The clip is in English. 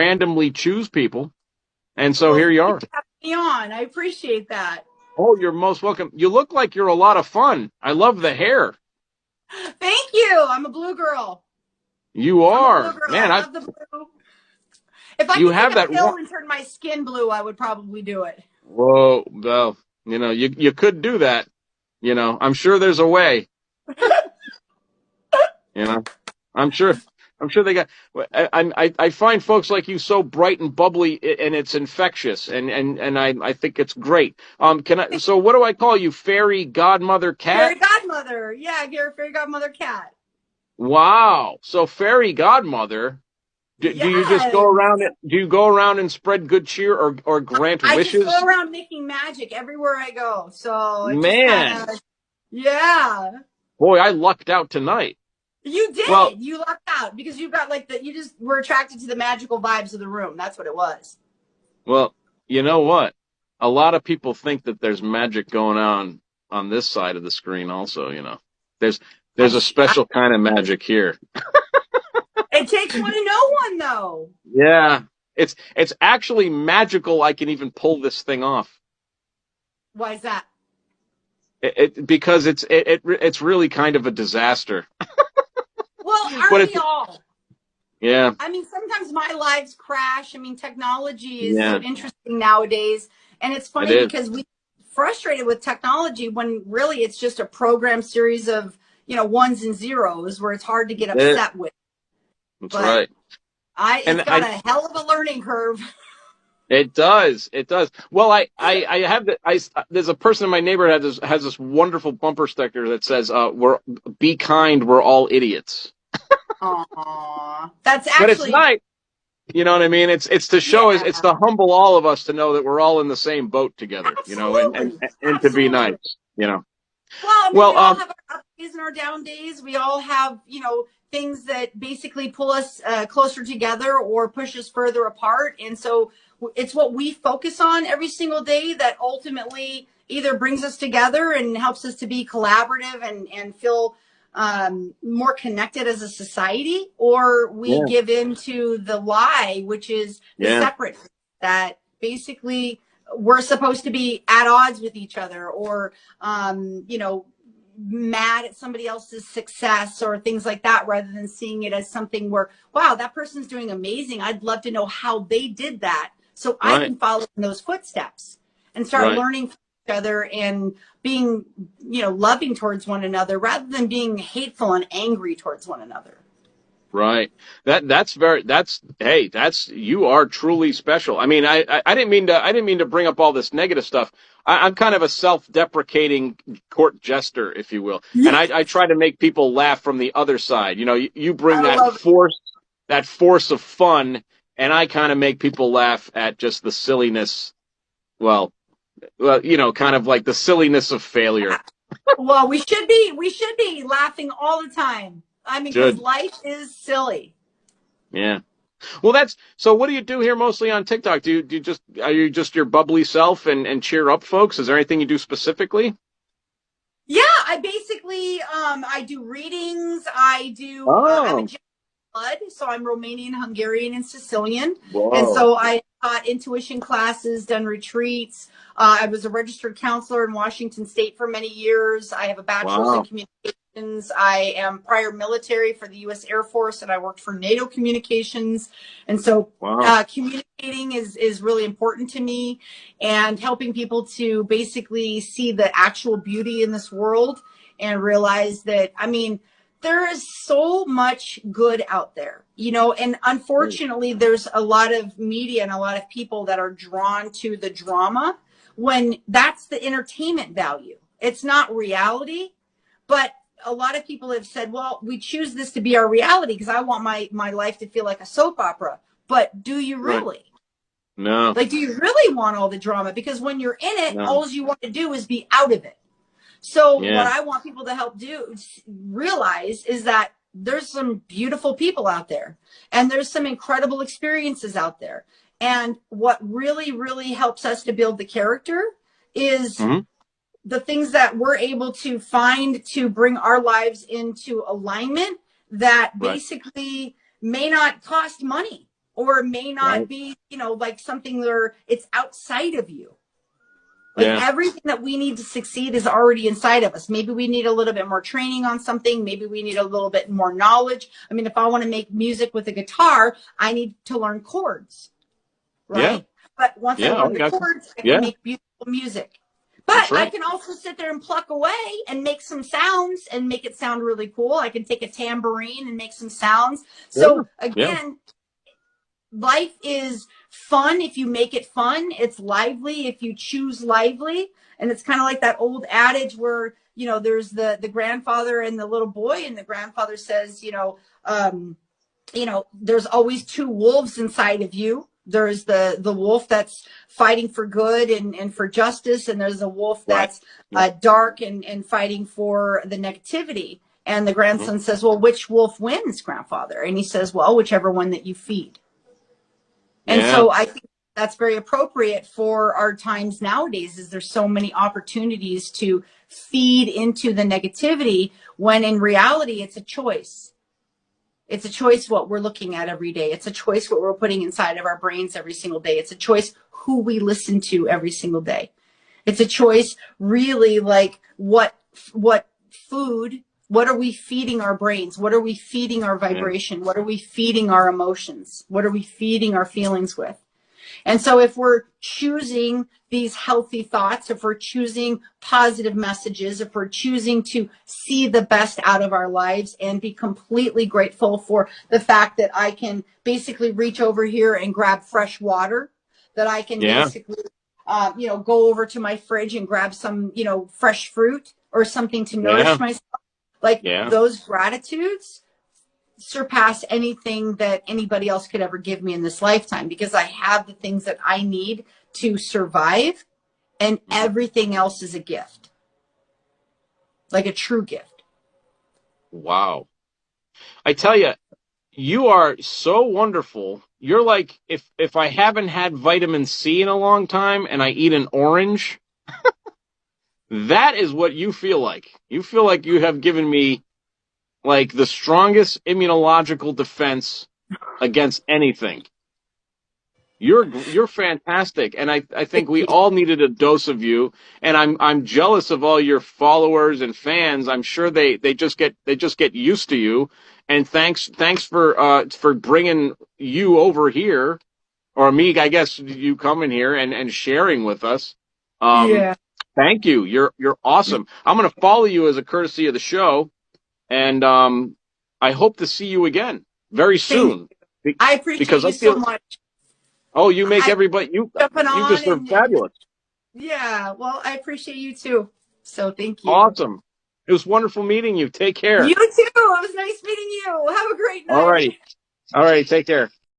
randomly choose people, and so Well, here you thank you are. for having me on. I appreciate that. Oh, you're most welcome. You look like you're a lot of fun. I love the hair. Thank you. I'm a blue girl. You I'm a blue are, girl. I man. love the blue. If I You could take have a that. pill and turn my skin blue, I would probably do it. Whoa, well, you could do that. I'm sure there's a way. You know, I'm sure. I'm sure they got. I find folks like you so bright and bubbly, and it's infectious, and I think it's great. Can I? So what do I call you? Fairy godmother cat? Fairy godmother. Yeah, you're a fairy godmother cat. Wow. So fairy godmother. Do you just go Yes. around it? Do you go around and spread good cheer or grant I just wishes? go around making magic everywhere I go. So it just kind Man, of, yeah. boy, I lucked out tonight. You Well, did. You lucked out because you got like you just were attracted to the magical vibes of the room. That's what it was. well, you know what? A lot of people think that there's magic going on this side of the screen also, There's I, there's a special kind of magic here. it takes one to know one, though. Yeah. It's actually magical I can even pull this thing off. Why is that? Because it's really kind of a disaster. Well, But aren't it's we all? yeah, I mean, sometimes my lives crash. I mean, technology is so yeah, interesting nowadays. And it's it funny is. because we frustrated with technology when really it's just a program series of, ones and zeros where it's hard to get It, upset with. that's But right. it's And got a hell of a learning curve. it does. It does. Well, I have there's a person in my neighborhood has this wonderful bumper sticker that says, be kind, we're all idiots. Aw. That's But it's actually, nice. You know what I mean? It's to show us, it's yeah, to humble all of us to know that we're all in the same boat together, absolutely. and to be nice, Absolutely. you know. Well, I mean, we Well, all have our up days and our down days. We all have, things that basically pull us closer together or push us further apart. And so it's what we focus on every single day that ultimately either brings us together and helps us to be collaborative and feel more connected as a society, or we yeah, give in to the lie, which is the yeah, separate, that basically we're supposed to be at odds with each other, or mad at somebody else's success or things like that, rather than seeing it as something where, wow, that person's doing amazing. I'd love to know how they did that so I right, can follow in those footsteps and start right. learning from each other and being, loving towards one another rather than being hateful and angry towards one another. Right. That's you are truly special. I mean, I didn't mean to bring up all this negative stuff. I'm kind of a self-deprecating court jester, if you will. And Yeah, I try to make people laugh from the other side. You bring I love it. that force of fun, and I kind of make people laugh at just the silliness. Well, kind of like the silliness of failure. Well, we should be laughing all the time. I mean, because Should. life is silly. Yeah. Well, so. What do you do here mostly on TikTok? Are you just your bubbly self and cheer up folks? Is there anything you do specifically? Yeah, I basically I do readings. I do. I'm a Oh, blood, so I'm Romanian, Hungarian, and Sicilian, and whoa, so I taught intuition classes, done retreats. I was a registered counselor in Washington State for many years. I have a bachelor's in wow, communications. I am prior military for the U.S. Air Force, and I worked for NATO communications. And so, wow. communicating is really important to me, and helping people to basically see the actual beauty in this world and realize that, I mean, there is so much good out there, and unfortunately, there's a lot of media and a lot of people that are drawn to the drama when that's the entertainment value. It's not reality, but a lot of people have said, well, we choose this to be our reality because I want my life to feel like a soap opera. But do you Right. really? No, Like, do you really want all the drama? Because when you're in it, no, all you want to do is be out of it. So what yeah, I want people to help do realize is that there's some beautiful people out there and there's some incredible experiences out there. And what really, really helps us to build the character is hmm, the things that we're able to find to bring our lives into alignment that right, basically may not cost money or it may not Right. be, like something where it's outside of you. Like Yeah. everything that we need to succeed is already inside of us. Maybe we need a little bit more training on something. Maybe we need a little bit more knowledge. I mean, if I want to make music with a guitar, I need to learn chords, Yeah. right? But once I Yeah. learn I the got you. chords, I can Yeah. make beautiful music. That's But I right. can also sit there and pluck away and make some sounds and make it sound really cool. I can take a tambourine and make some sounds. Yeah. So Yeah. again, life is fun if you make it fun. It's lively if you choose lively. And it's kind of like that old adage where, there's the grandfather and the little boy, and the grandfather says, there's always two wolves inside of you. There's the wolf that's fighting for good and for justice, and there's a wolf Right. that's dark and fighting for the negativity. And the grandson Mm-hmm. says, well, which wolf wins, grandfather? And he says, well, whichever one that you feed. And Yeah. so I think that's very appropriate for our times nowadays, is there's so many opportunities to feed into the negativity, when in reality it's a choice. It's a choice what we're looking at every day. It's a choice what we're putting inside of our brains every single day. It's a choice who we listen to every single day. It's a choice really, like what food, what are we feeding our brains? What are we feeding our vibration? What are we feeding our emotions? What are we feeding our feelings with? And so if we're choosing these healthy thoughts, if we're choosing positive messages, if we're choosing to see the best out of our lives and be completely grateful for the fact that I can basically reach over here and grab fresh water, that I can Yeah. basically, go over to my fridge and grab some, fresh fruit or something to nourish Yeah. myself. Like Yeah. those gratitudes surpass anything that anybody else could ever give me in this lifetime, because I have the things that I need to survive, and everything else is a gift, like a true gift. Wow. I tell you, you are so wonderful. You're like, if I haven't had vitamin C in a long time and I eat an orange, that is what you feel like. You feel like you have given me like the strongest immunological defense against anything. You're fantastic, and I think we all needed a dose of you. And I'm jealous of all your followers and fans. I'm sure they just get used to you. And thanks for bringing you over here, or me, I guess, you coming here and sharing with us. Um, Yeah. Thank you. You're awesome. I'm gonna follow you as a courtesy of the show, and I hope to see you again very soon. I appreciate Because I you so feel, much. oh, you make I everybody, jumping you on just are and fabulous. yeah, well, I appreciate you too. So thank you. Awesome. It was wonderful meeting you. Take care. You too. It was nice meeting you. Have a great All night. righty. All right. Take care.